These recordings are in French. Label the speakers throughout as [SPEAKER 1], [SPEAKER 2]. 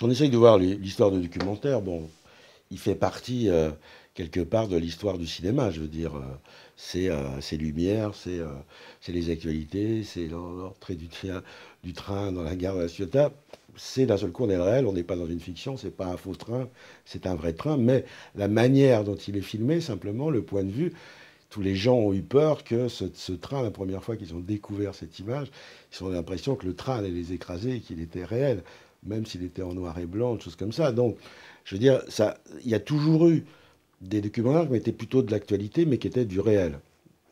[SPEAKER 1] on essaye de voir l'histoire de documentaire, bon, il fait partie quelque part de l'histoire du cinéma. Je veux dire, c'est Lumière, c'est les actualités, c'est l'entrée du train dans la gare de la Ciotat. C'est d'un seul coup, on est réel, on n'est pas dans une fiction, c'est pas un faux train, c'est un vrai train, mais la manière dont il est filmé, simplement, le point de vue, tous les gens ont eu peur que ce train, la première fois qu'ils ont découvert cette image, ils ont l'impression que le train allait les écraser et qu'il était réel, même s'il était en noir et blanc, des choses comme ça. Donc, je veux dire, ça, il y a toujours eu des documentaires qui étaient plutôt de l'actualité, mais qui étaient du réel,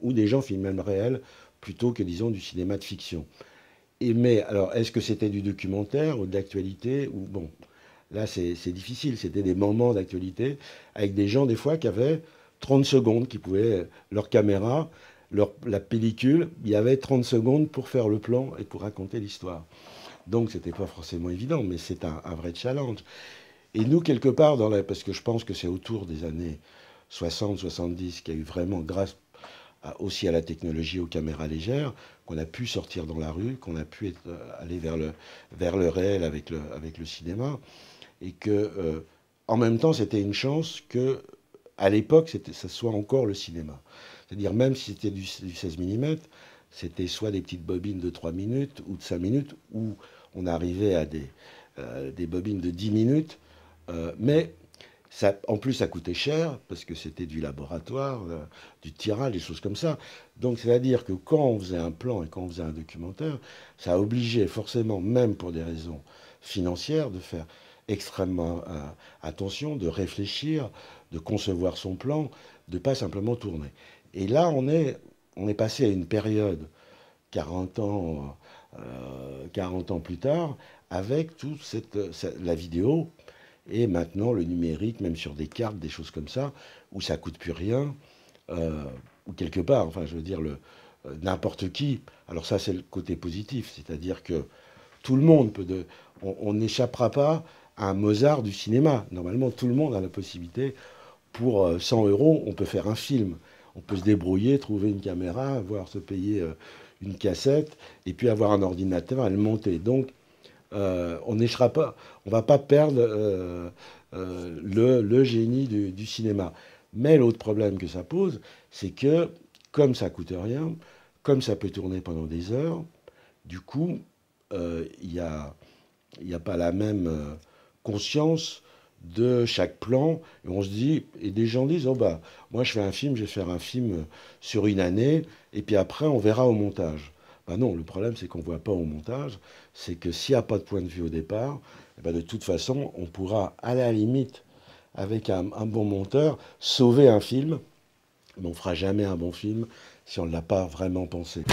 [SPEAKER 1] où des gens filmaient le réel plutôt que, disons, du cinéma de fiction. Et mais, alors, est-ce que c'était du documentaire ou de l'actualité ou bon, là, c'est difficile. C'était des moments d'actualité avec des gens, des fois, qui avaient 30 secondes, qui pouvaient, leur caméra, la pellicule, il y avait 30 secondes pour faire le plan et pour raconter l'histoire. Donc, c'était pas forcément évident, mais c'est un vrai challenge. Et nous, quelque part, parce que je pense que c'est autour des années 60-70 qu'il y a eu vraiment, grâce aussi à la technologie, aux caméras légères, qu'on a pu sortir dans la rue, qu'on a pu aller vers le réel avec le cinéma. Et que, en même temps, c'était une chance que, à l'époque, ça soit encore le cinéma. C'est-à-dire, même si c'était du 16 mm, c'était soit des petites bobines de 3 minutes ou de 5 minutes, ou on arrivait à des bobines de 10 minutes. Mais ça, en plus, ça coûtait cher parce que c'était du laboratoire, du tirage, des choses comme ça. Donc, c'est-à-dire que quand on faisait un plan et quand on faisait un documentaire, ça obligeait forcément, même pour des raisons financières, de faire extrêmement attention, de réfléchir, de concevoir son plan, de pas simplement tourner. Et là, on est passé à une période, 40 ans, 40 ans plus tard, avec toute la vidéo et maintenant, le numérique, même sur des cartes, des choses comme ça, où ça coûte plus rien, ou quelque part, enfin, je veux dire, n'importe qui. Alors ça, c'est le côté positif, c'est-à-dire que tout le monde on n'échappera pas à un Mozart du cinéma. Normalement, tout le monde a la possibilité, pour 100 euros, on peut faire un film. On peut se débrouiller, trouver une caméra, avoir se payer une cassette, et puis avoir un ordinateur et le monter. Donc, on n'échera pas, on va pas perdre le génie du cinéma. Mais l'autre problème que ça pose, c'est que comme ça coûte rien, comme ça peut tourner pendant des heures, du coup, il y a pas la même conscience de chaque plan. Et on se dit, et des gens disent, oh bah, moi je fais un film, je vais faire un film sur une année, et puis après on verra au montage. Ben non, le problème c'est qu'on ne voit pas au montage, c'est que s'il n'y a pas de point de vue au départ, eh ben de toute façon, on pourra à la limite, avec un bon monteur, sauver un film, mais on ne fera jamais un bon film si on ne l'a pas vraiment pensé.